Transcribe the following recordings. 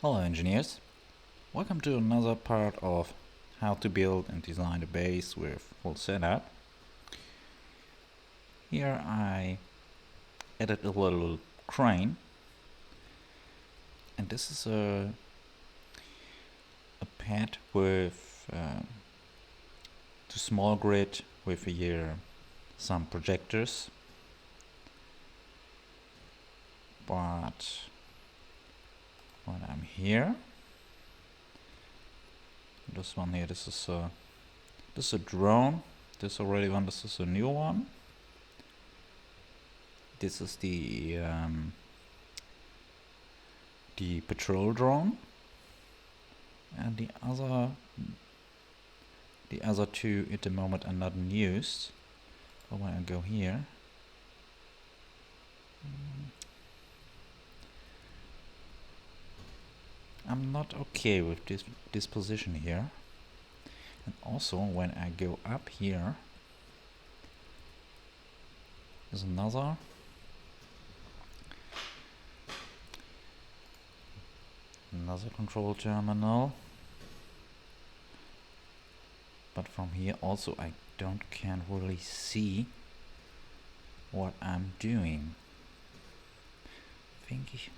Hello engineers, welcome to another part of how to build and design a base with full setup. Here I added a little crane, and this is a pad with the small grid with here some projectors, but when I'm here, this one here, this is a drone. This already one, this is a new one. This is the patrol drone, and the other two at the moment are not in use. But when I go here, I'm not okay with this position here. And also when I go up here, there's another control terminal, but from here also I can't really see what I'm doing. I think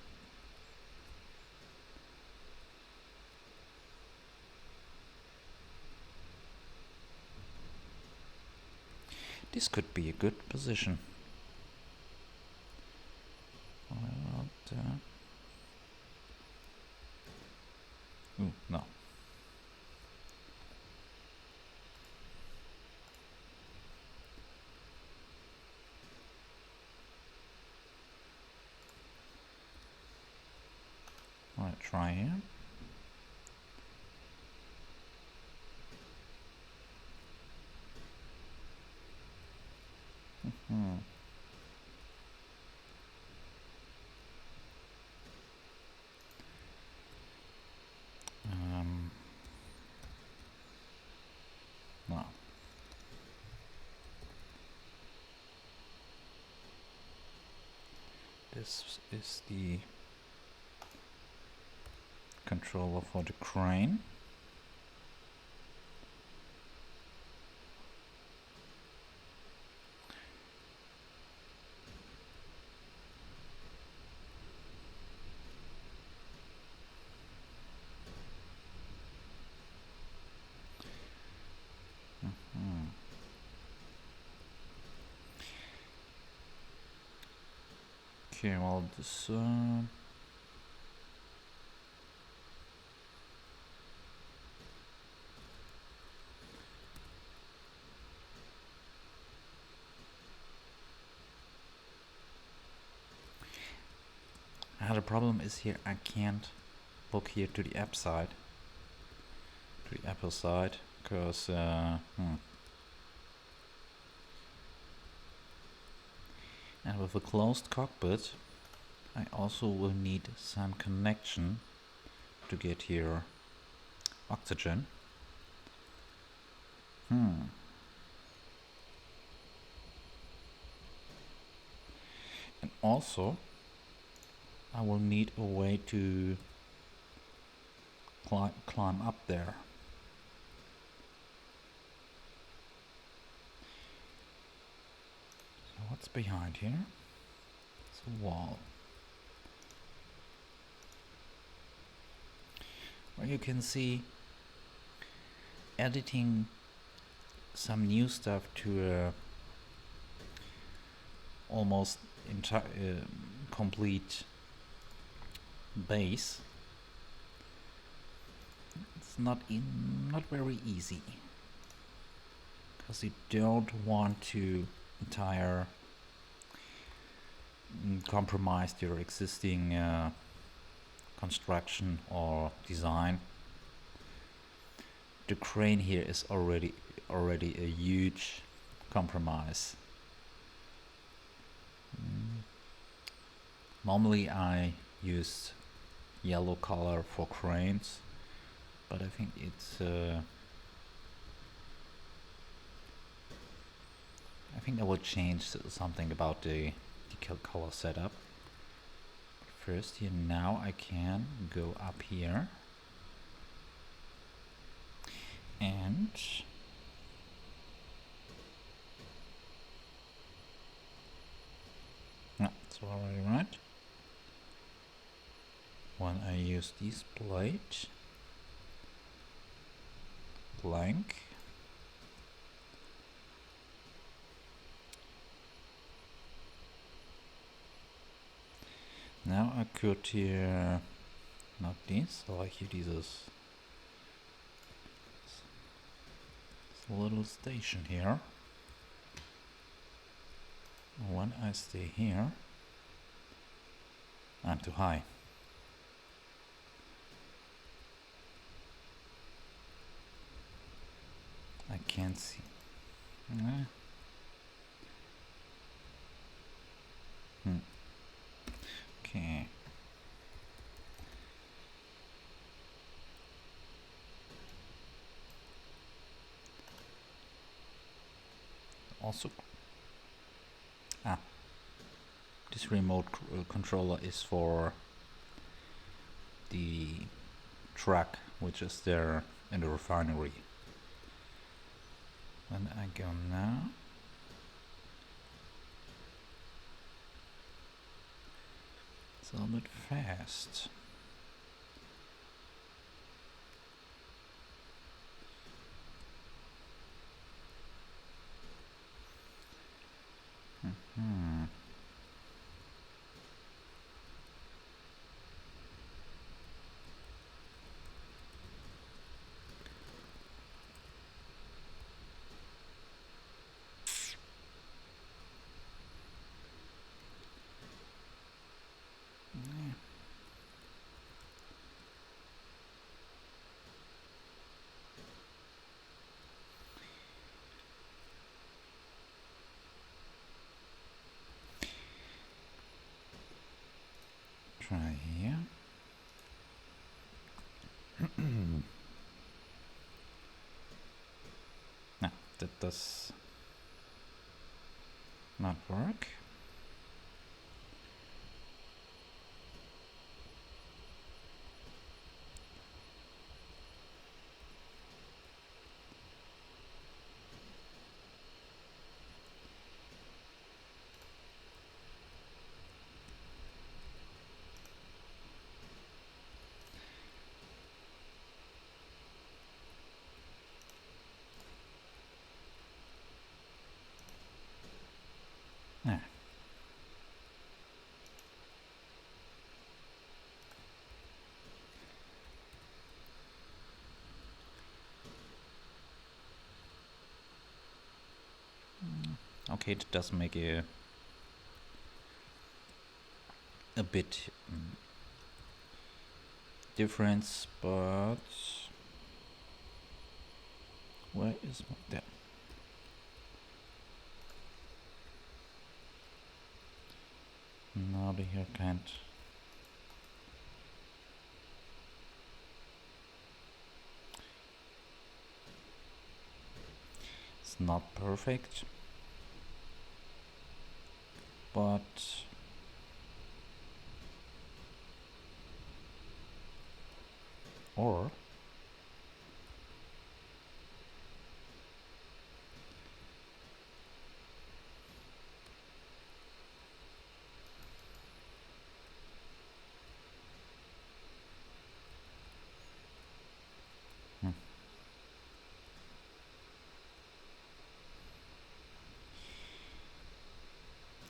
this could be a good position. Ooh, no. Alright, try here. No. This is the controller for the crane. Okay, well, this the problem is here I can't look here to the app side, to the Apple side, because and with a closed cockpit I also will need some connection to get here oxygen. And also I will need a way to climb up there. So what's behind here? It's a wall. Where you can see editing some new stuff to a almost complete base. It's not very easy, because you don't want to entire compromise your existing construction or design. The crane here is already a huge compromise. Normally I use yellow color for cranes, but I think it's I think I will change something about the color setup. first here. Now I can go up here and no, it's already right. When I use this plate, blank, now I could here, not this, I like here this little station here. When I stay here, I'm too high. I can't see. Okay. Also, this remote controller is for the truck which is there in the refinery. When I go now, it's a little bit fast. Try here. No, that does not work. Yeah. Okay, it does make a bit difference, but where is my there? Now the here can't. It's not perfect, but or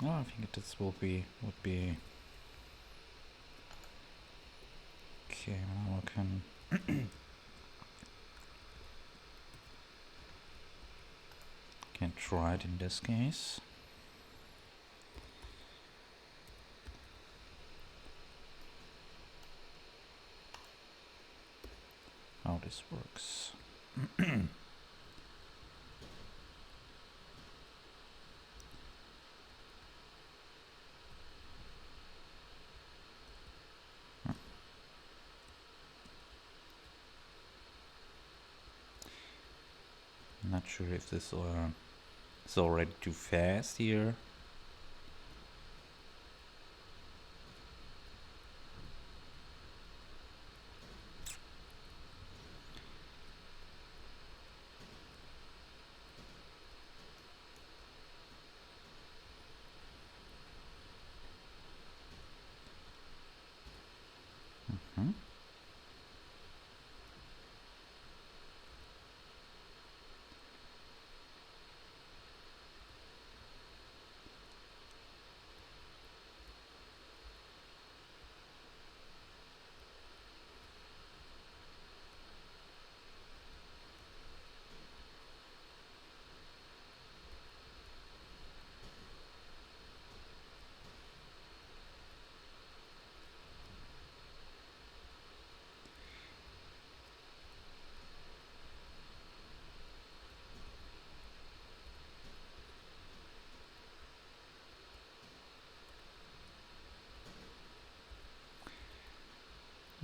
no, I think this would be okay. Now I can try it in this case. How this works. Not sure if this is already too fast here.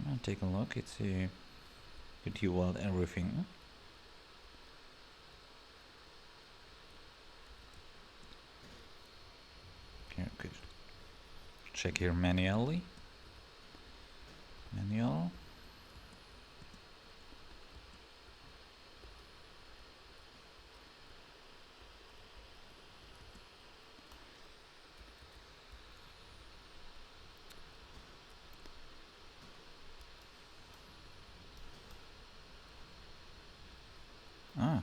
I'll take a look. It's a did you want everything? Okay, okay. Check here manually. Manual. Ah.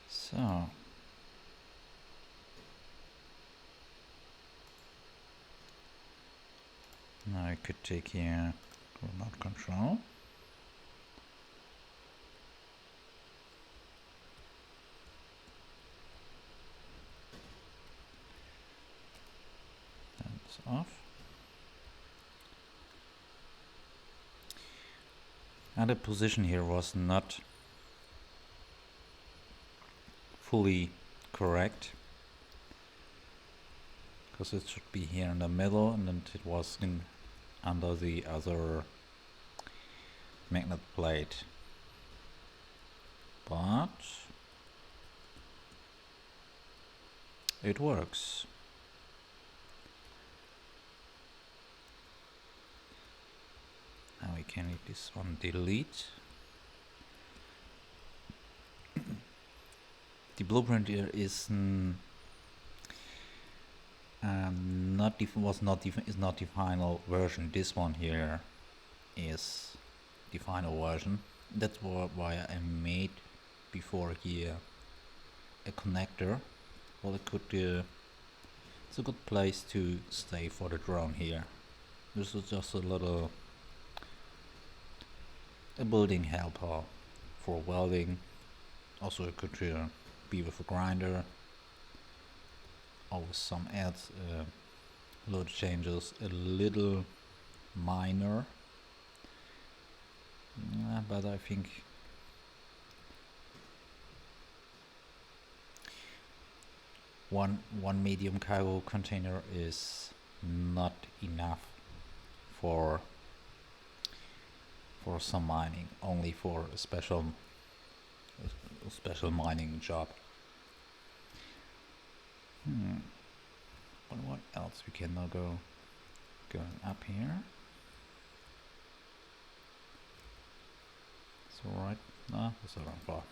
So. Now I could take here remote control. That's off. And the position here was not fully correct, because it should be here in the middle, and then it was in under the other magnet plate. But it works. Now we can hit this one delete. The blueprint here is not the final version. This one here is the final version. That's why I made before here a connector. Well, it could it's a good place to stay for the drone here. This is just a building helper for welding. Also, it could be with a grinder, or with some load changes, a little minor, but I think one medium cargo container is not enough for some mining, only for a special mining job. But what else we can now going up here? So right, no, that's the wrong part.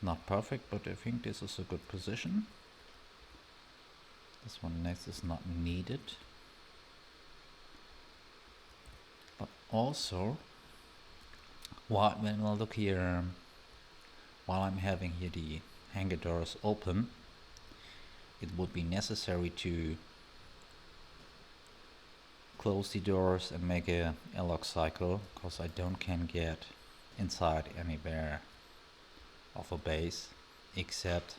Not perfect, but I think this is a good position. This one next is not needed. But also, when I look here, while I'm having here the hangar doors open, it would be necessary to close the doors and make a airlock cycle, because I can get inside anywhere of a base, except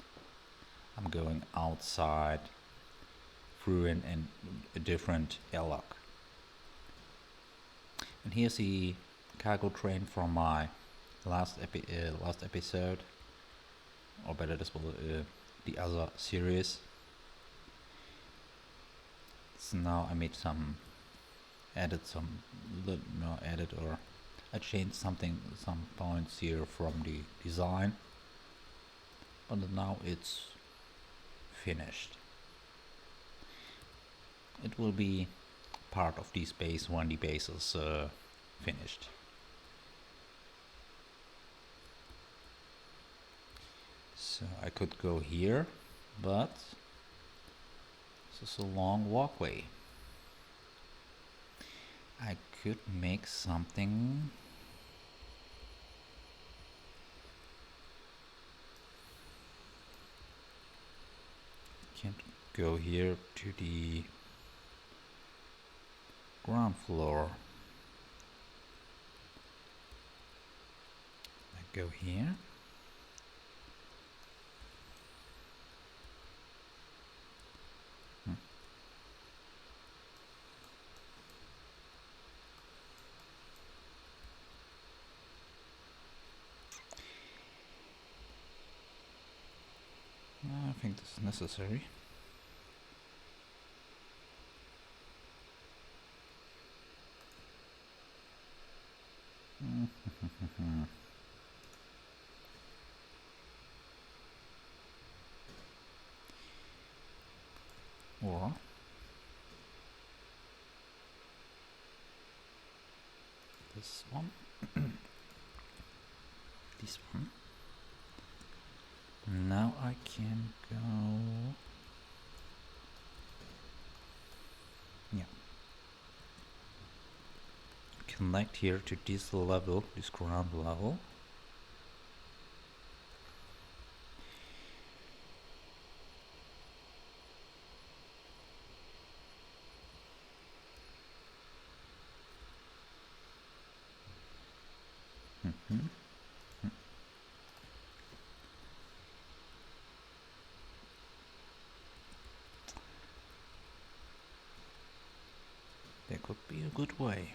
I'm going outside through a different airlock. And here's the cargo train from my last episode, or better, this was the other series. So now I made I changed some points here from the design. but now it's finished. It will be part of this base when the base is finished. So I could go here, but this is a long walkway. I could make something. Can't go here to the ground floor. I go here. I think this is necessary. Or this one. This one. Now I can go. Yeah. Connect here to this level, this ground level. That could be a good way.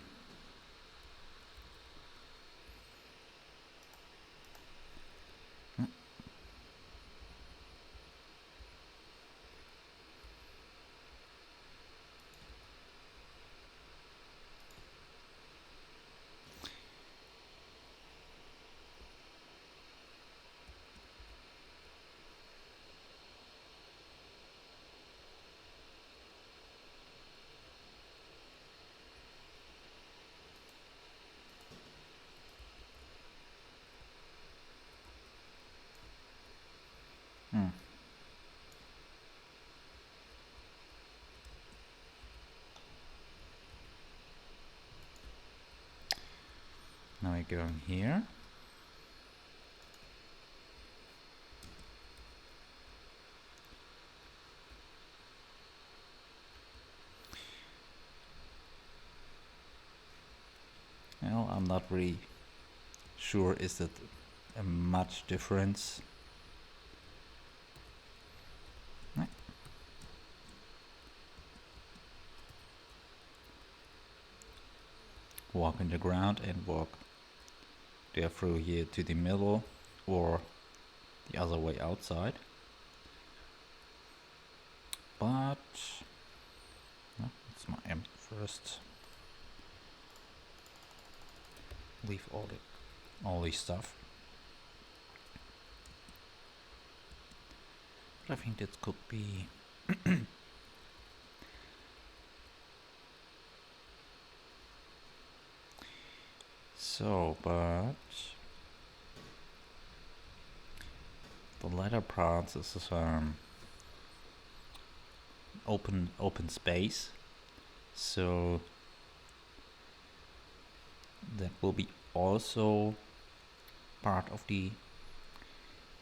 Now I go in here. Well, I'm not really sure is that a much difference. Walk in the ground and walk there through here to the middle or the other way outside. But it's my M first. Leave all this stuff. But I think that could be so, but the latter part is open space, so that will be also part of the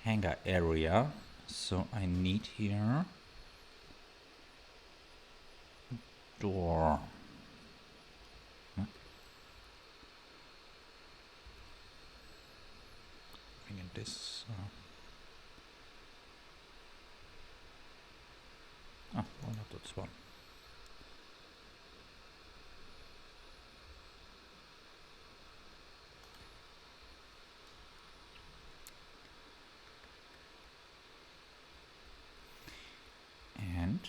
hangar area. So I need here door. I think in this. Why not this one? And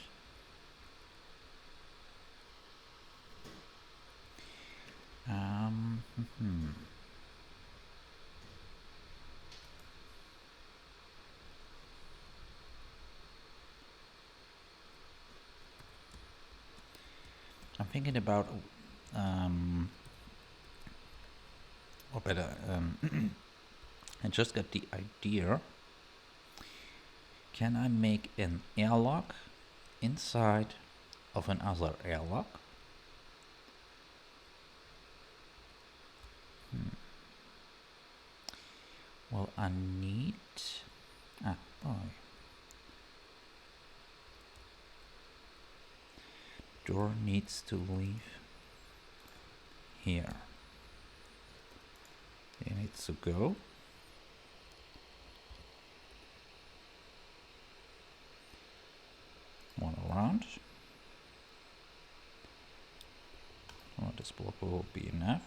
thinking about, or better, I just got the idea. Can I make an airlock inside of another airlock? Well, I need... boy. Door needs to leave here. It needs to go. One around. Well, this block will be enough.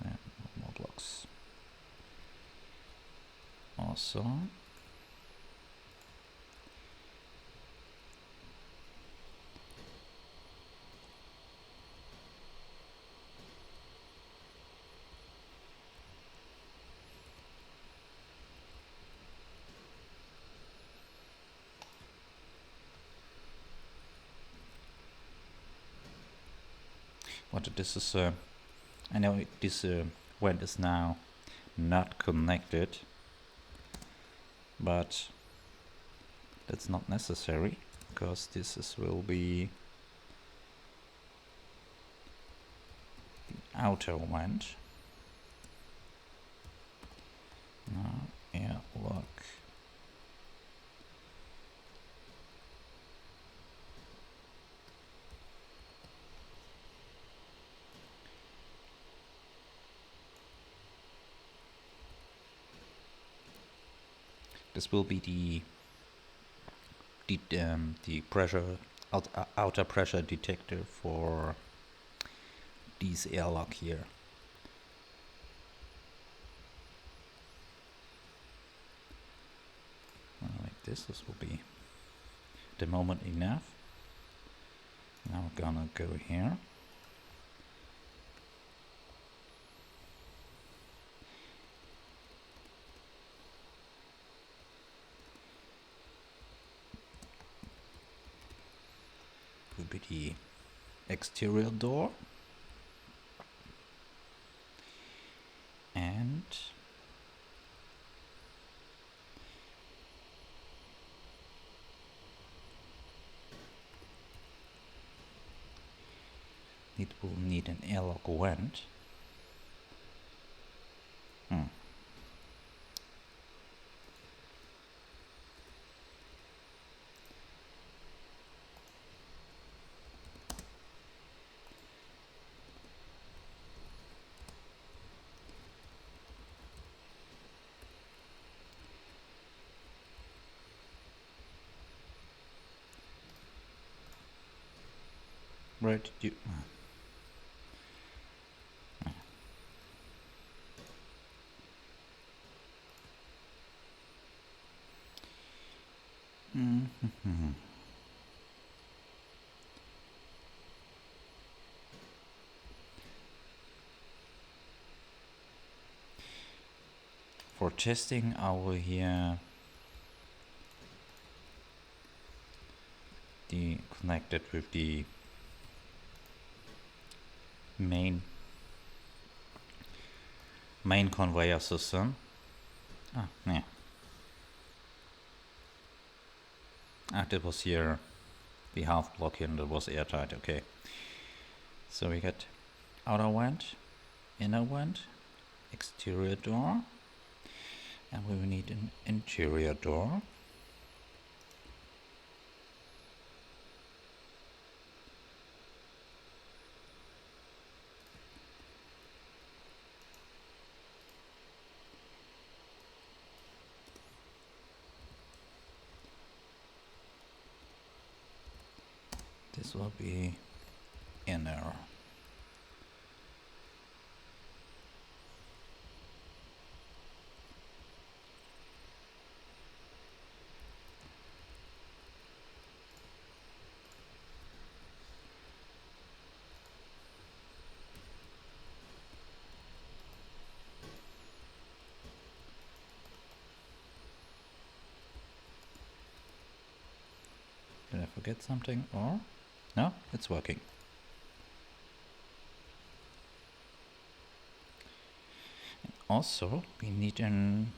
And more blocks. Also. What this is, I know this vent is now not connected, but that's not necessary because will be the outer vent. Now airlock. This will be the pressure outer pressure detector for this airlock here. Like this will be the moment enough. Now we're gonna go here. Will be the exterior door, and it will need an airlock vent. Where did you... For testing, I will here connect it with the main conveyor system. Yeah. That was here the half block here, and that was airtight. Okay, so we got outer vent, inner vent, exterior door, and we will need an interior door. This will be inner. forget something, or no, it's working. And also we need an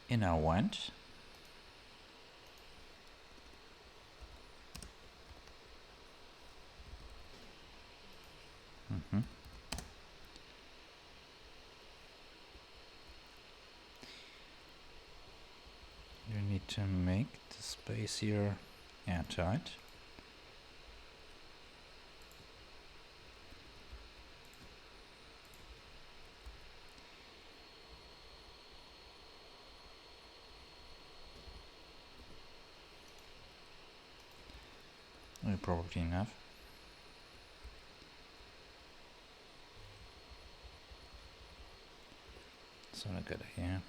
inner vent. You need to make the space here airtight. Probably enough. So I got here.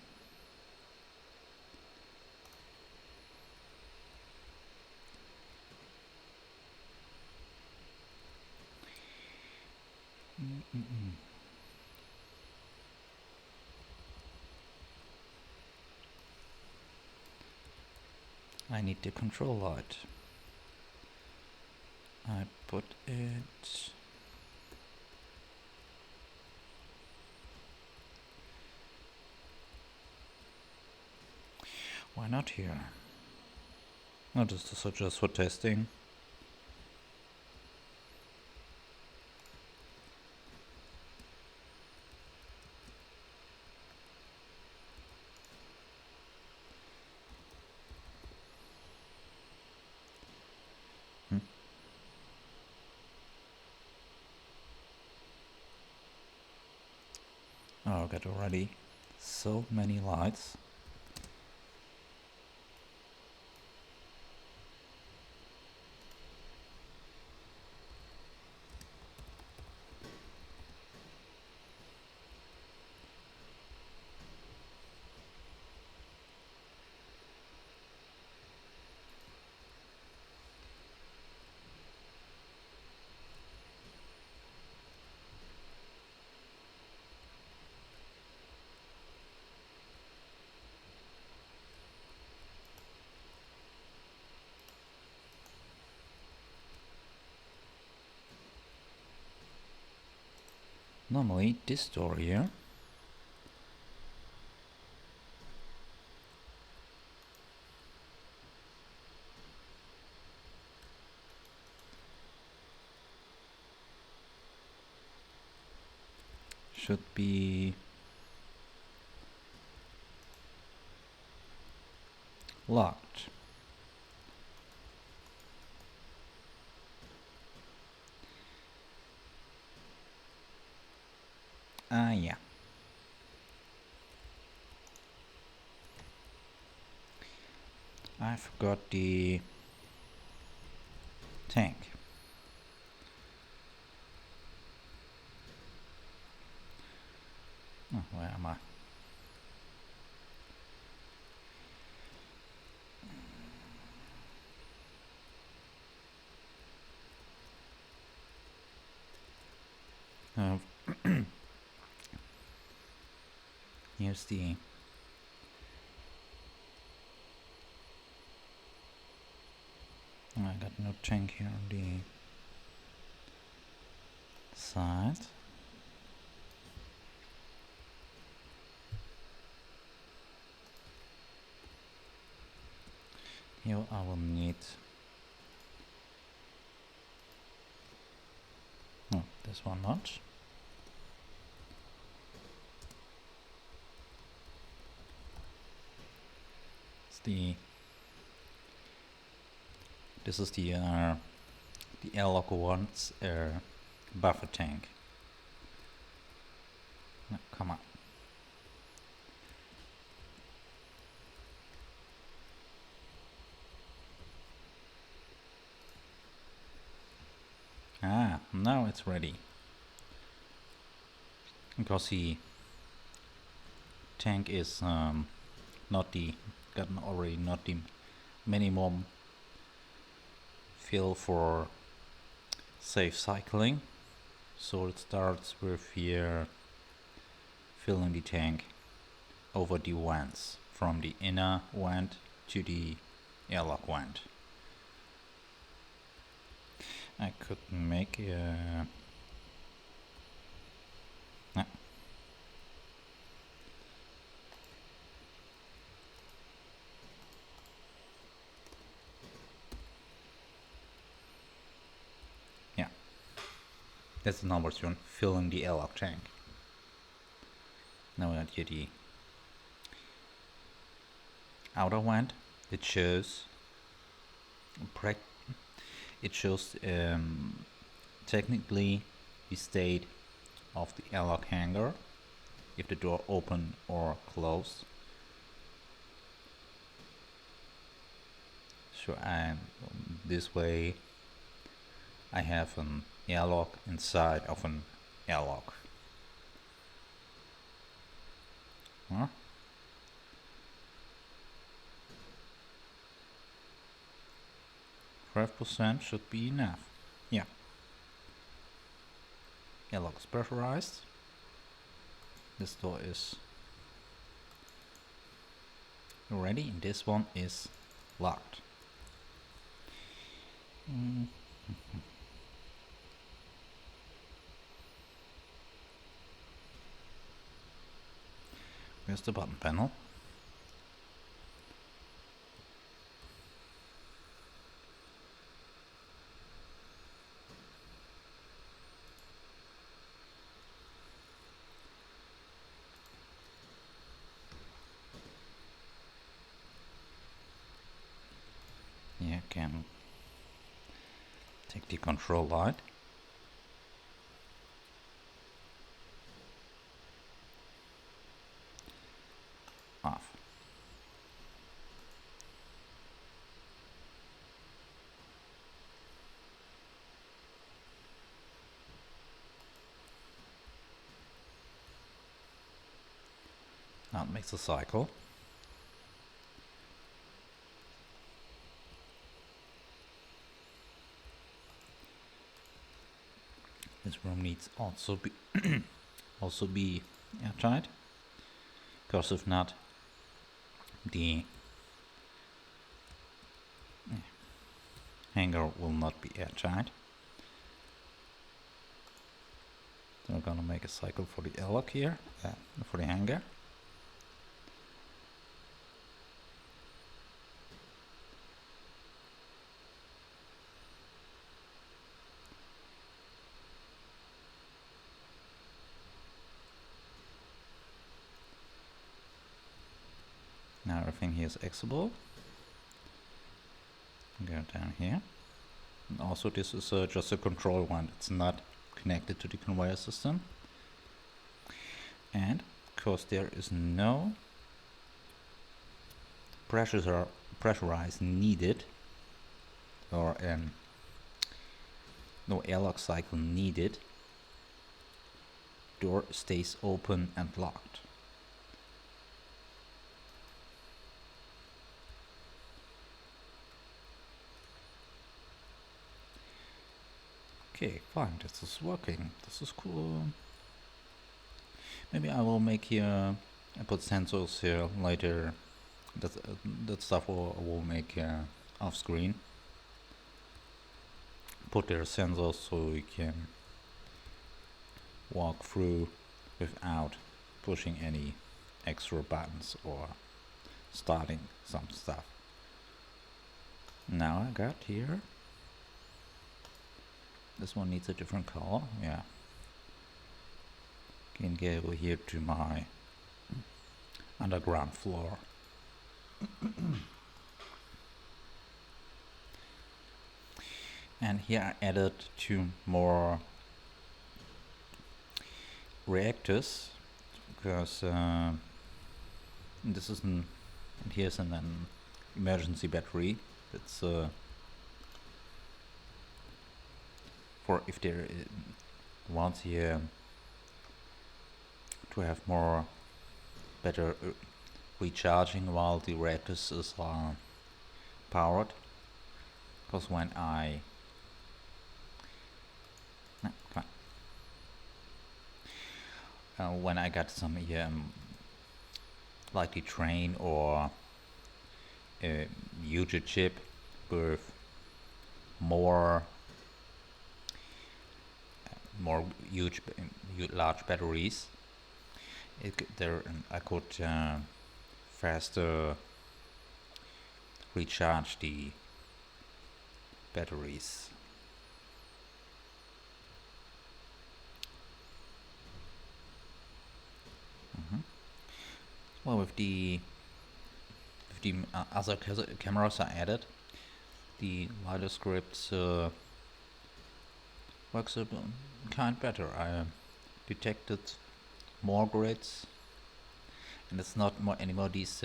I need the control light. I put it why not here? No, this is just for testing. Oh, I got already so many lights. Normally this door here should be locked. Ah, yeah. I forgot the tank. Oh, where am I? Here's the I got no tank here on the side. Here I will need this one not. This is the Airlock one's buffer tank. No, come on. Ah, now it's ready. Because the tank is not the already not the minimum fill for safe cycling, so it starts with here filling the tank over the vents, from the inner vent to the airlock vent. I could make a... no. Yeah, that's the number one, filling the airlock tank. Now that here the outer vent, it shows technically the state of the airlock hangar, if the door open or closed. So this way I have an airlock inside of an airlock. Huh? %5 should be enough. Yeah. Airlock is pressurized. This door is ready and this one is locked. Here's the button panel. Yeah, can take the control light. Off. Now it makes a cycle. This room needs also be airtight, because if not, the hangar will not be airtight. So we're gonna make a cycle for the airlock here, for the hangar. Now everything here is Xable. Go down here. And also this is just a control one, it's not connected to the conveyor system. And because there is no pressurized needed, or no airlock cycle needed, door stays open and locked. Okay, fine, this is working, this is cool. Maybe I will make here, I put sensors here later, that stuff I will make off screen. Put their sensors so we can walk through without pushing any extra buttons or starting some stuff. Now I got here, this one needs a different color, yeah. Can get over here to my underground floor. And here I added 2 more reactors, because this is and here's an emergency battery. That's for if there wants here to have better recharging while the reactors is powered. Because when I when I got some here like the train or a huge chip with more huge large batteries, I could faster recharge the batteries. Well, with the other cameras I added, the LiDAR script works a kind better. I detected more grids, and it's not more anymore these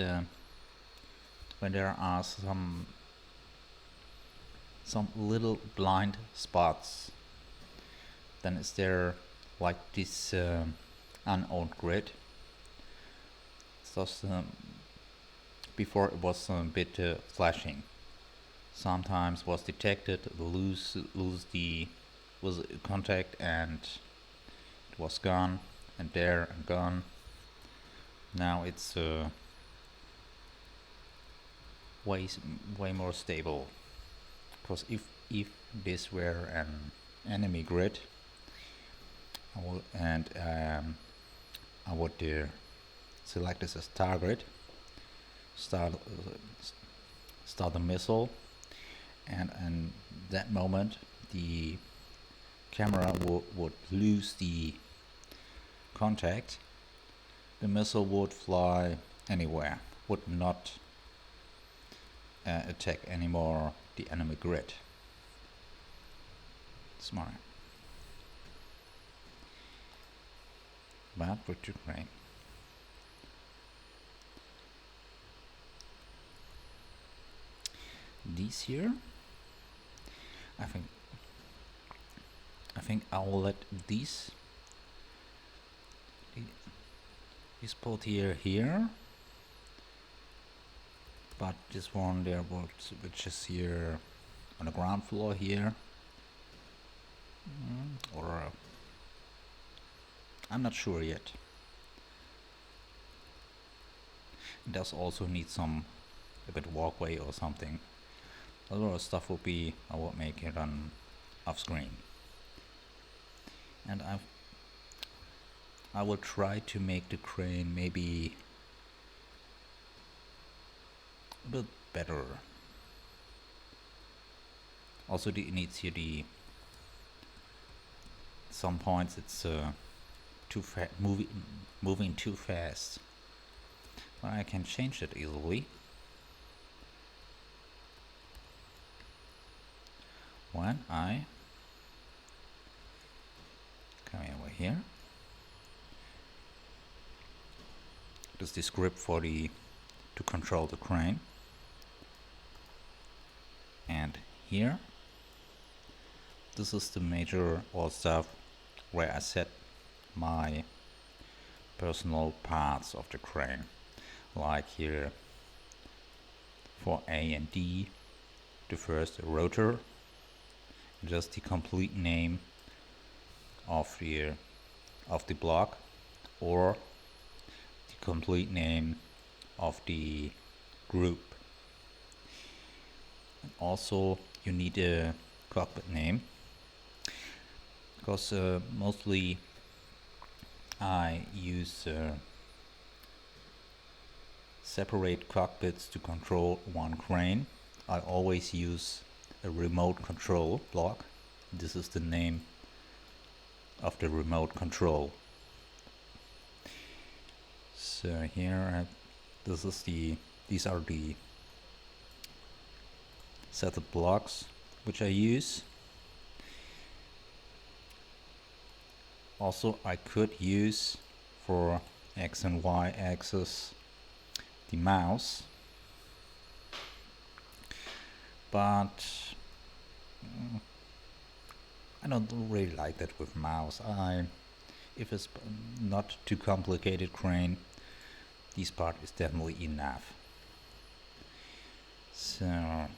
when there are some little blind spots. Then is there like this unowned grid. So before it was a bit flashing. Sometimes was detected, lose the contact, and it was gone, and there and gone. Now it's way more stable. Because if this were an enemy grid, I would select this as target, start a missile, and in that moment the camera would lose the contact. The missile would fly anywhere, would not attack anymore the enemy grid. Smart. But with Ukraine. These here, I think I will let these put here, but this one there which is here on the ground floor here, or I'm not sure yet. It does also need a bit walkway or something. A lot of stuff I will make it on off screen, and I will try to make the crane maybe a bit better. Also, it needs here some points it's too fast, moving too fast. But I can change it easily. When I come over here, this is the script to control the crane, and here this is the major or stuff where I set my personal parts of the crane, like here for A and D, the first rotor, just the complete name of the block, or the complete name of the group. And also you need a cockpit name, because mostly I use separate cockpits to control one crane. I always use a remote control block. This is the name of the remote control. So here these are the setup blocks which I use. Also, I could use for X and Y axis the mouse, but I don't really like that with mouse. If it's not too complicated crane, this part is definitely enough. So, and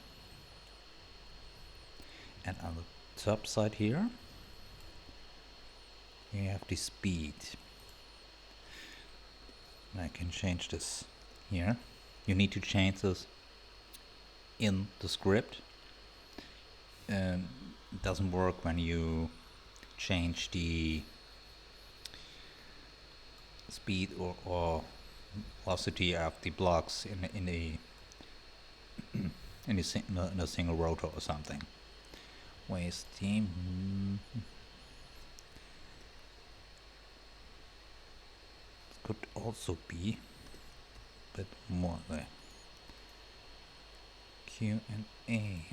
on the top side here, you have the speed. I can change this here. You need to change this in the script. It doesn't work when you change the speed or velocity of the blocks in a single rotor or something. Waste steam. Could also be a bit more there. Q and A.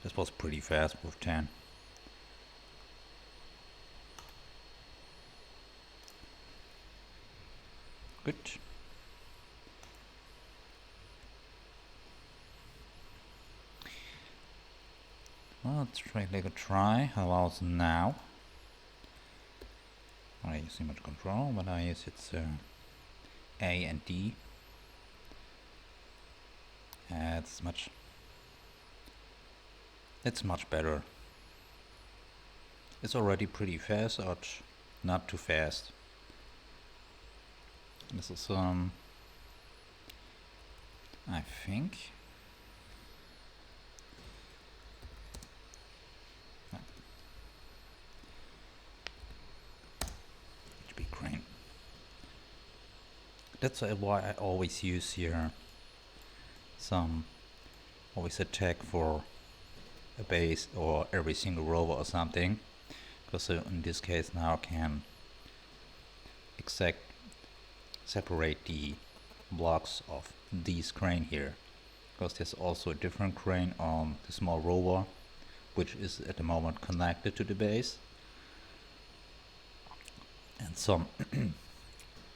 This was pretty fast with 10. Good. Well, let's try like a try. How about now? I use image control, but I use it's A and D. It's much better. It's already pretty fast, but not too fast. This is I think. HB crane. That's why I always use here always a tag for a base or every single rover or something, because in this case now I can separate the blocks of this crane here, because there's also a different crane on the small rover which is at the moment connected to the base, and some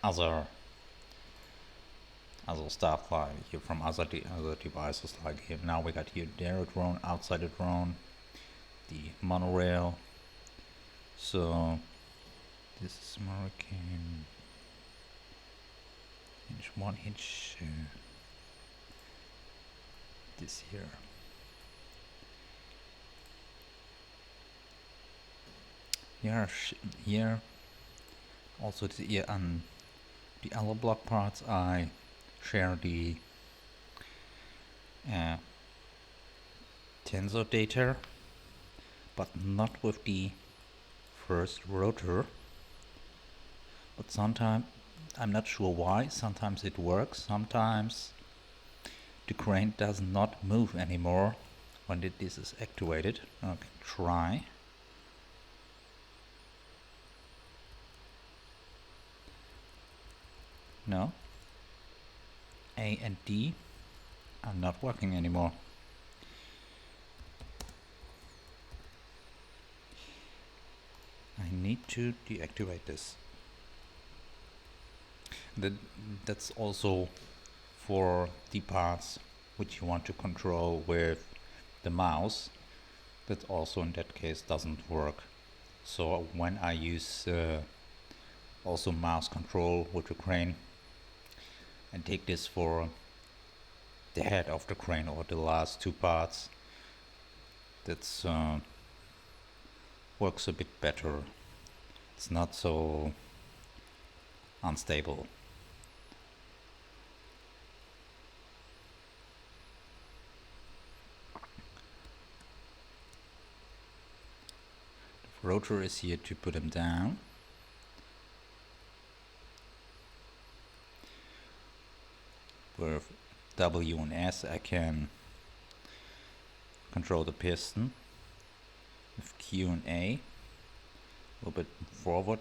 other stuff like here from other devices, like here now we got here the drone, outside the drone, the monorail. So this is American Hinge 1, Hinge this here. Here also the other block parts I share the tensor data, but not with the first rotor. But sometimes, I'm not sure why, sometimes it works, sometimes the crane does not move anymore when this is activated. Okay, try. No. A and D are not working anymore. I need to deactivate this. That's also for the parts which you want to control with the mouse. That also in that case doesn't work. So when I use also mouse control with the crane and take this for the head of the crane or the last two parts, that's works a bit better. It's not so unstable. The rotor is here to put them down. With W and S I can control the piston. With Q and A, a little bit forward,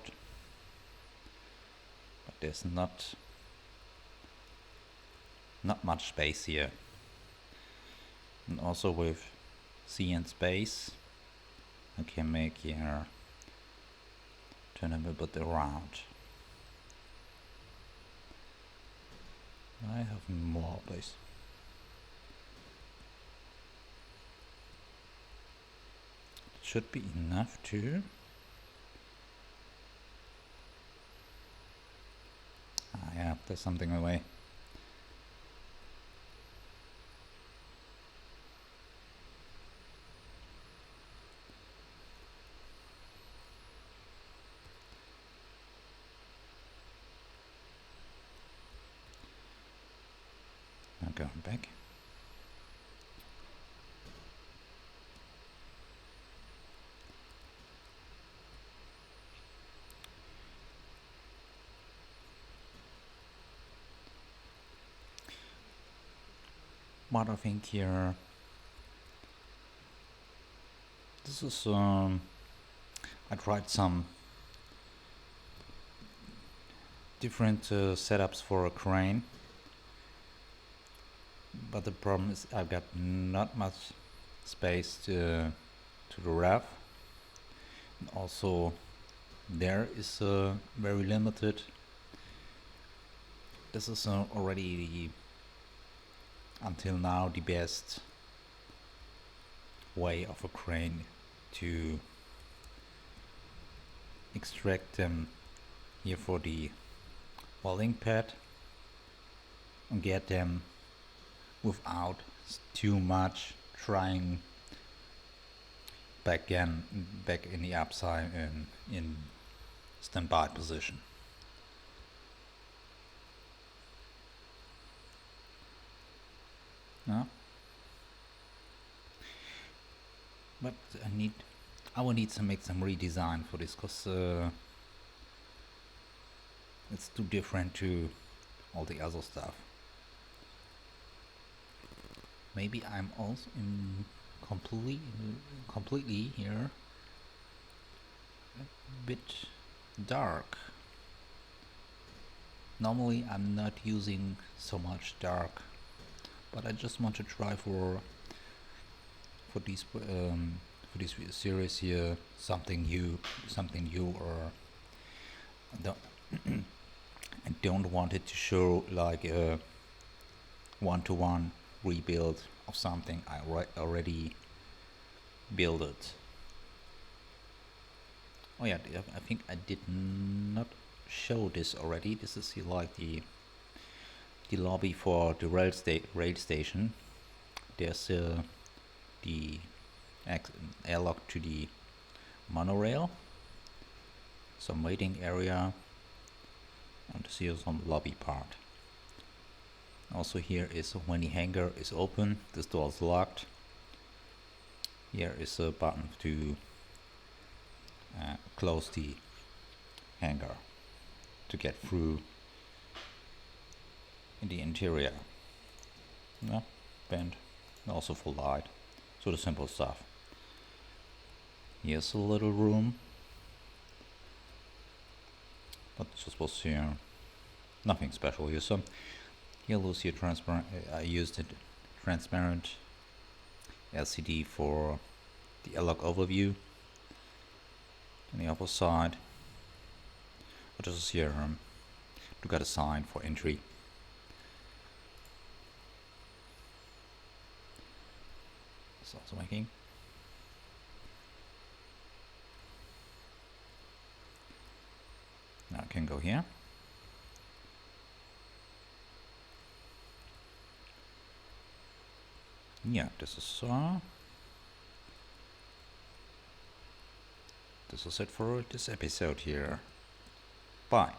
but there's not much space here. And also with C and space I can make here turn them a bit around. I have more place. It should be enough to. Yeah, there's something away. going back. But I think here, this is, I tried some different setups for a crane, but the problem is I've got not much space to the rev. And also there is very limited. This is already until now the best way of a crane to extract them here for the welding pad and get them without too much trying back in the upside and in standby position. No? But I will need to make some redesign for this, because it's too different to all the other stuff. Maybe I'm also completely here a bit dark. Normally I'm not using so much dark, but I just want to try for this series here something new, or I don't want it to show like a one-to-one rebuild of something I already built it. Oh yeah, I think I did not show this already. This is like the lobby for the rail station. There's the airlock to the monorail, some waiting area, and this is on the lobby part. Also here is when the hangar is open, this door is locked. Here is a button to close the hangar to get through in the interior. Yeah, vent, also for light, so the simple stuff. Here's a little room, but just was here, nothing special here. So you'll see a transparent. I used it transparent LCD for the airlock overview. On the upper side, but this is here to get a sign for entry. It's also making. Now I can go here. Yeah, this is it for this episode here. Bye.